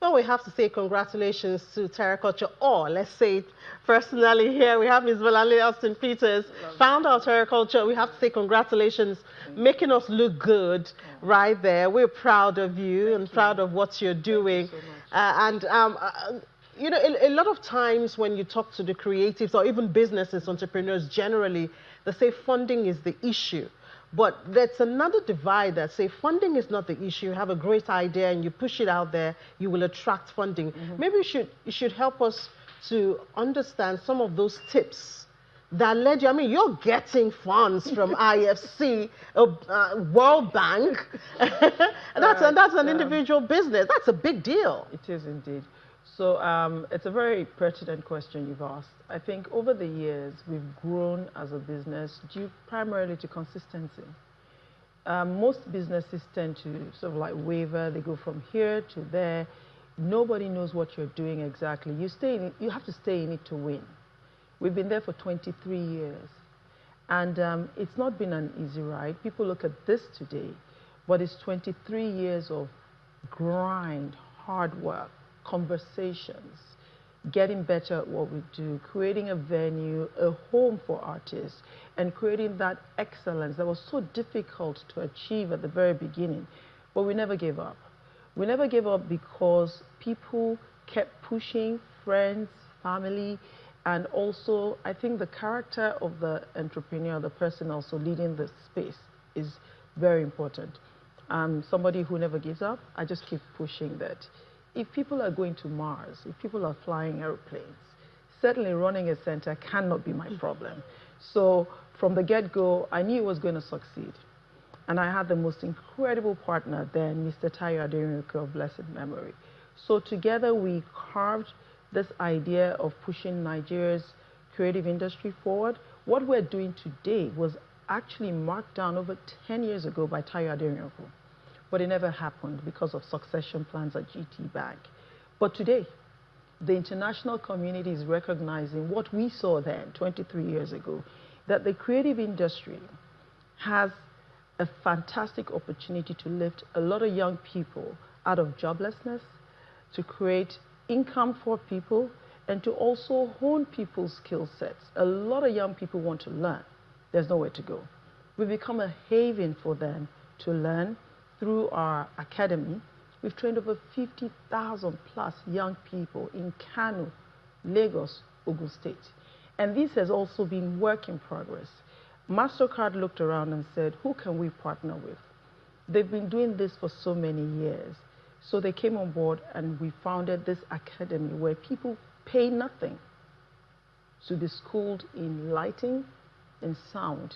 Well, we have to say congratulations to Terrakulture, or let's say it personally here. We have Ms. Valale Austin Peters, founder of Terrakulture. We have to say congratulations, making us look good right there. We're proud of you and proud of what you're doing. You know, a lot of times when you talk to the creatives or even businesses, entrepreneurs generally, they say funding is the issue. But that's another divide that say funding is not the issue. You have a great idea and you push it out there, you will attract funding. Maybe you should help us to understand some of those tips that led you. I mean, you're getting funds from IFC, World Bank. That's an individual business. That's a big deal. It is indeed. So it's a very pertinent question you've asked. I think over the years, we've grown as a business due primarily to consistency. Most businesses tend to sort of like waver. They go from here to there. Nobody knows what you're doing exactly. You have to stay in it to win. We've been there for 23 years. And it's not been an easy ride. People look at this today, but it's 23 years of grind, hard work, conversations, getting better at what we do, creating a venue, a home for artists, and creating that excellence that was so difficult to achieve at the very beginning. But we never gave up. We never gave up because people kept pushing, friends, family, and also I think the character of the entrepreneur, the person also leading the space, is very important. Somebody who never gives up. I just keep pushing that. If people are going to Mars, if people are flying airplanes, certainly running a center cannot be my problem. So from the get-go, I knew it was going to succeed. And I had the most incredible partner then, Mr. Tayo Aderinyoke of blessed memory. So together we carved this idea of pushing Nigeria's creative industry forward. What we're doing today was actually marked down over 10 years ago by Tayo Aderinyoke. But it never happened because of succession plans at GT Bank. But today, the international community is recognizing what we saw then, 23 years ago, that the creative industry has a fantastic opportunity to lift a lot of young people out of joblessness, to create income for people, and to also hone people's skill sets. A lot of young people want to learn. There's nowhere to go. We've become a haven for them to learn. Through our academy, we've trained over 50,000 plus young people in Kano, Lagos, Ogun State. And this has also been work in progress. MasterCard looked around and said, who can we partner with? They've been doing this for so many years. So they came on board and we founded this academy where people pay nothing to be schooled in lighting, in sound,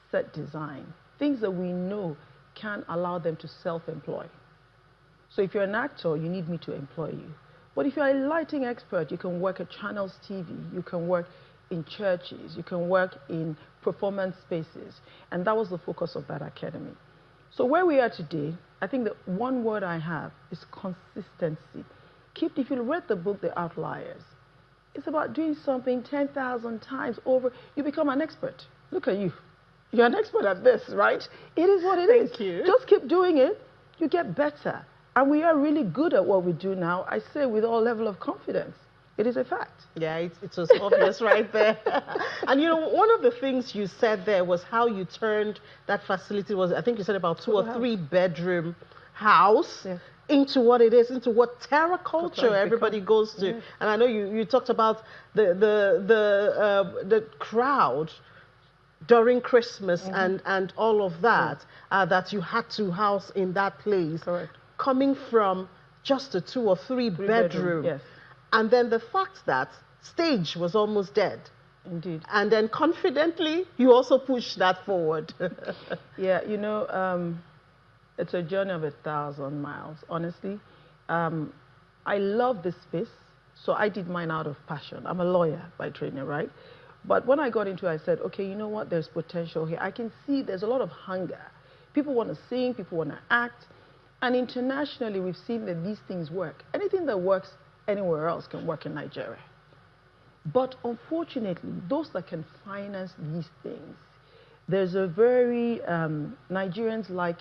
set design, things that we know can allow them to self-employ. So if you're an actor, you need me to employ you. But if you're a lighting expert, you can work at Channels TV, you can work in churches, you can work in performance spaces. And that was the focus of that academy. So where we are today, I think the one word I have is consistency. If you read the book, The Outliers, it's about doing something 10,000 times over. You become an expert. Look at you. You're an expert at this, right? It is what it is. Thank you. Just keep doing it. You get better. And we are really good at what we do now. I say with all level of confidence. It is a fact. Yeah, it was obvious right there. And you know, one of the things you said there was how you turned that facility I think you said about 2 or 3 bedroom house into what it is, into what Terrakulture everybody goes to. Yeah. And I know you talked about the crowd during Christmas and all of that, that you had to house in that place. Correct. Coming from just a 2 or 3 bedroom. Yes. And then the fact that stage was almost dead. Indeed. And then confidently, you also pushed that forward. Yeah, you know, it's a journey of 1,000 miles, honestly. I love this space, so I did mine out of passion. I'm a lawyer by training, right? But when I got into it, I said, okay, you know what? There's potential here. I can see there's a lot of hunger. People want to sing, people want to act. And internationally, we've seen that these things work. Anything that works anywhere else can work in Nigeria. But unfortunately, those that can finance these things, there's a very, Nigerians like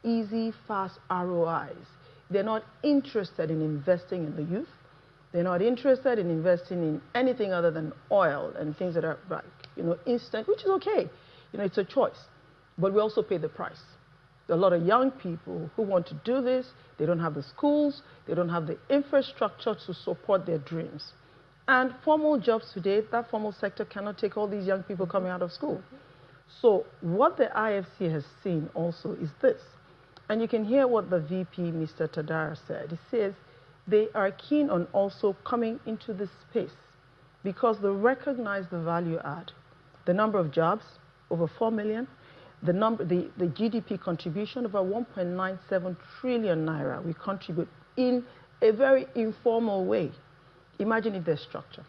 easy, fast ROIs. They're not interested in investing in the youth. They're not interested in investing in anything other than oil and things that are like, instant, which is okay. It's a choice. But we also pay the price. There are a lot of young people who want to do this. They don't have the schools. They don't have the infrastructure to support their dreams. And formal jobs today, that formal sector cannot take all these young people coming out of school. So what the IFC has seen also is this. And you can hear what the VP, Mr. Tadara, said. He says they are keen on also coming into this space because they recognize the value add. The number of jobs, over 4 million. The GDP contribution, about 1.97 trillion naira we contribute in a very informal way. Imagine if there's structure.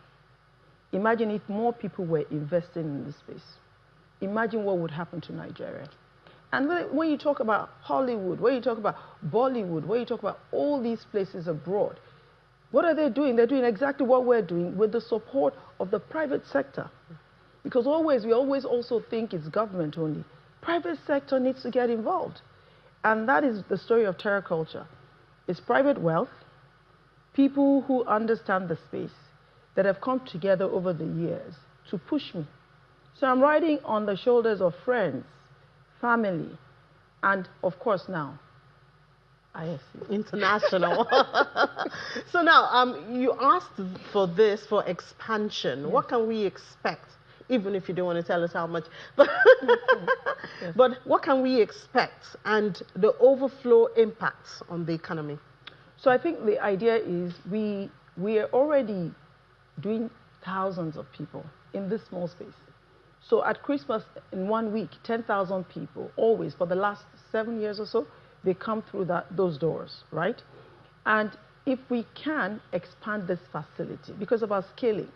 Imagine if more people were investing in this space. Imagine what would happen to Nigeria. And when you talk about Hollywood, when you talk about Bollywood, when you talk about all these places abroad, what are they doing? They're doing exactly what we're doing with the support of the private sector. Because we always also think it's government only. Private sector needs to get involved. And that is the story of Terrakulture. It's private wealth, people who understand the space that have come together over the years to push me. So I'm riding on the shoulders of friends, family, and of course now, IFC. International. So now, you asked for this, for expansion. Yes. What can we expect? Even if you don't want to tell us how much. But, yes. But what can we expect and the overflow impacts on the economy? So I think the idea is we are already doing thousands of people in this small space. So at Christmas, in 1 week, 10,000 people, always, for the last 7 years or so, they come through those doors, right? And if we can expand this facility, because of our scaling,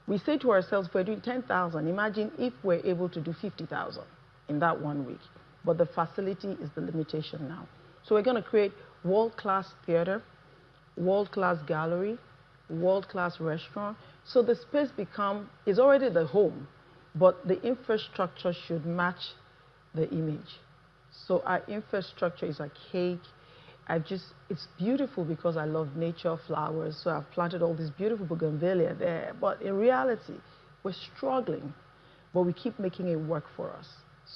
we say to ourselves, if we're doing 10,000, imagine if we're able to do 50,000 in that 1 week. But the facility is the limitation now. So we're going to create world-class theater, world-class gallery, world-class restaurant. So the space is already the home, but the infrastructure should match the image. So our infrastructure is archaic. It's beautiful because I love nature, flowers, so I've planted all this beautiful bougainvillea there. But in reality, we're struggling, but we keep making it work for us.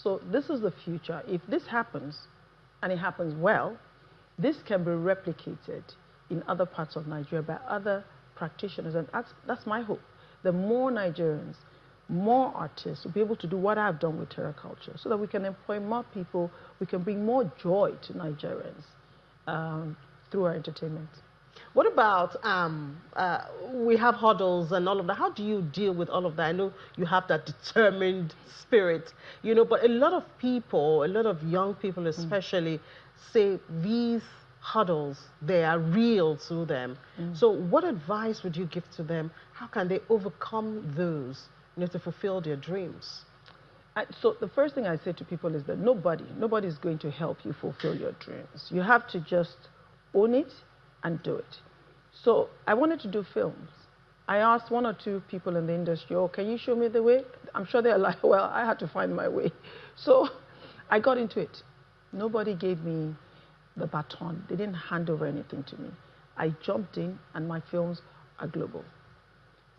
So this is the future. If this happens, and it happens well, this can be replicated in other parts of Nigeria by other practitioners, and that's my hope. The more Nigerians, more artists will be able to do what I've done with Terrakulture, so that we can employ more people, we can bring more joy to Nigerians. Through our entertainment. What about, we have hurdles and all of that. How do you deal with all of that? I know you have that determined spirit, but a lot of people, a lot of young people especially, say these hurdles, they are real to them. So what advice would you give to them? How can they overcome those, to fulfill their dreams? So the first thing I say to people is that nobody is going to help you fulfill your dreams. You have to just own it and do it. So I wanted to do films. I asked 1 or 2 people in the industry, can you show me the way? I'm sure they're like, well, I had to find my way. So I got into it. Nobody gave me the baton. They didn't hand over anything to me. I jumped in, and my films are global.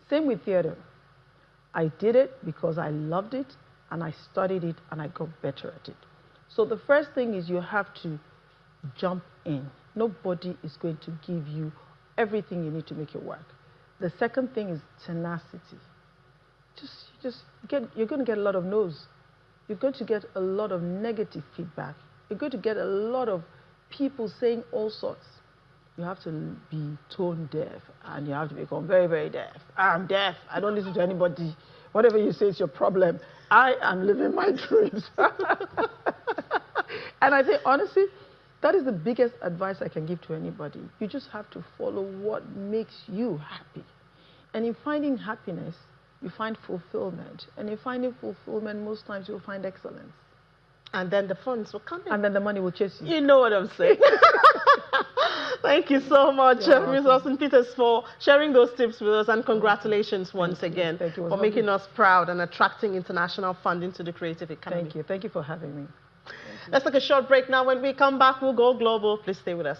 Same with theater. I did it because I loved it, and I studied it, and I got better at it. So the first thing is you have to jump in. Nobody is going to give you everything you need to make it work. The second thing is tenacity. You're going to get a lot of no's. You're going to get a lot of negative feedback. You're going to get a lot of people saying all sorts. You have to be tone deaf, and you have to become very, very deaf. I'm deaf. I don't listen to anybody. Whatever you say is your problem. I am living my dreams. And I think, honestly, that is the biggest advice I can give to anybody. You just have to follow what makes you happy. And in finding happiness, you find fulfillment. And in finding fulfillment, most times you'll find excellence. And then the funds will come in. And then the money will chase you. You know what I'm saying. Thank you so much, Ms. Austen Peters, for sharing those tips with us, and congratulations once again for making us proud and attracting international funding to the creative economy. Thank you. Thank you for having me. Let's take a short break now. When we come back, we'll go global. Please stay with us.